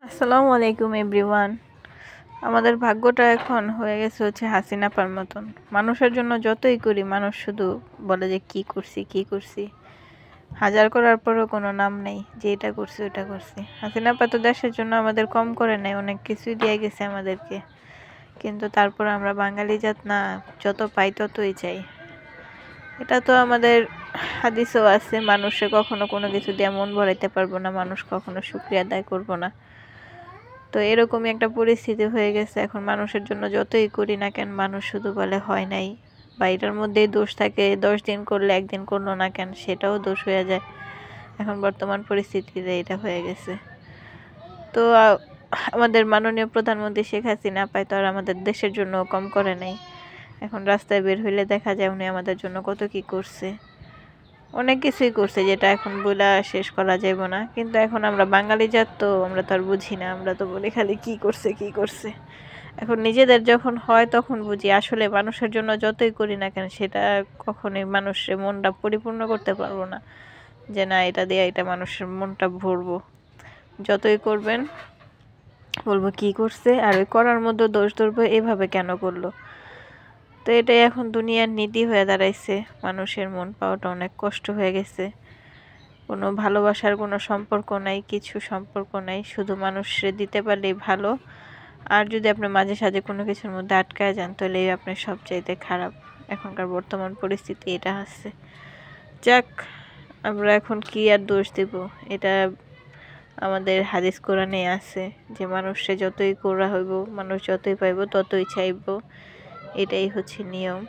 আসসালামু আলাইকুম এভরিওয়ান। আমাদের ভাগ্যটা এখন হয়ে গেছে হচ্ছে হাসিনা আপার মতন। মানুষের জন্য যতই করি মানুষ শুধু বলে যে কি করছি কি করছি, হাজার করার পরও কোনো নাম নেই যে এটা করছি ওটা করছি। হাসিনা আপা তো দেশের জন্য আমাদের কম করে নেই, অনেক কিছুই দিয়ে গেছে আমাদেরকে, কিন্তু তারপর আমরা বাঙালি জাত না, যত পাই ততই চাই। এটা তো আমাদের হাদিসও আছে, মানুষে কখনো কোনো কিছু দিয়ে মন ভরাইতে পারবো না, মানুষ কখনো শুকরিয়া আদায় করবো না। তো এরকমই একটা পরিস্থিতি হয়ে গেছে। এখন মানুষের জন্য যতই করি না কেন মানুষ শুধু বলে হয় নাই, বা এটার মধ্যেই দোষ থাকে, 10 দিন করলে একদিন করলো না কেন সেটাও দোষ হয়ে যায়। এখন বর্তমান পরিস্থিতিতে এটা হয়ে গেছে। তো আমাদের মাননীয় প্রধানমন্ত্রী শেখ হাসিনা পায় তো আর আমাদের দেশের জন্য কম করে নাই। এখন রাস্তায় বের হইলে দেখা যায় উনি আমাদের জন্য কত কি করছে, অনেক কিছুই করছে যেটা এখন বলা শেষ করা যাবে না। কিন্তু এখন আমরা বাঙালি জাত, তো আমরা তো আর বুঝি না, আমরা তো বলি খালি কি করছে কি করছে। এখন নিজেদের যখন হয় তখন বুঝি আসলে মানুষের জন্য যতই করি না কেন সেটা কখনোই মানুষের মনটা পরিপূর্ণ করতে পারবো না, যে না এটা দিয়ে এটা মানুষের মনটা ভরবো। যতই করবেন বলবো কি করছে, আর ওই করার মধ্যে দোষ ধরবো এভাবে কেন করলো। তো এটাই এখন দুনিয়ার নীতি হয়ে দাঁড়াইছে। মানুষের মন পাওয়াটা অনেক কষ্ট হয়ে গেছে। কোনো ভালোবাসার কোনো সম্পর্ক নাই, কিছু সম্পর্ক নাই, শুধু মানুষে দিতে পারলেই ভালো। আর যদি আপনি মাঝে সাঝে কোনো কিছুর মধ্যে আটকায় যান তাহলে আপনি সবচাইতে খারাপ। এখনকার বর্তমান পরিস্থিতি এটা আছে। যাক, আমরা এখন কি আর দোষ দেব, এটা আমাদের হাদিস কোরআনে আছে যে মানুষে যতই করা হইব, মানুষ যতই পাইব ততই চাইব, এটাই হচ্ছে নিয়ম।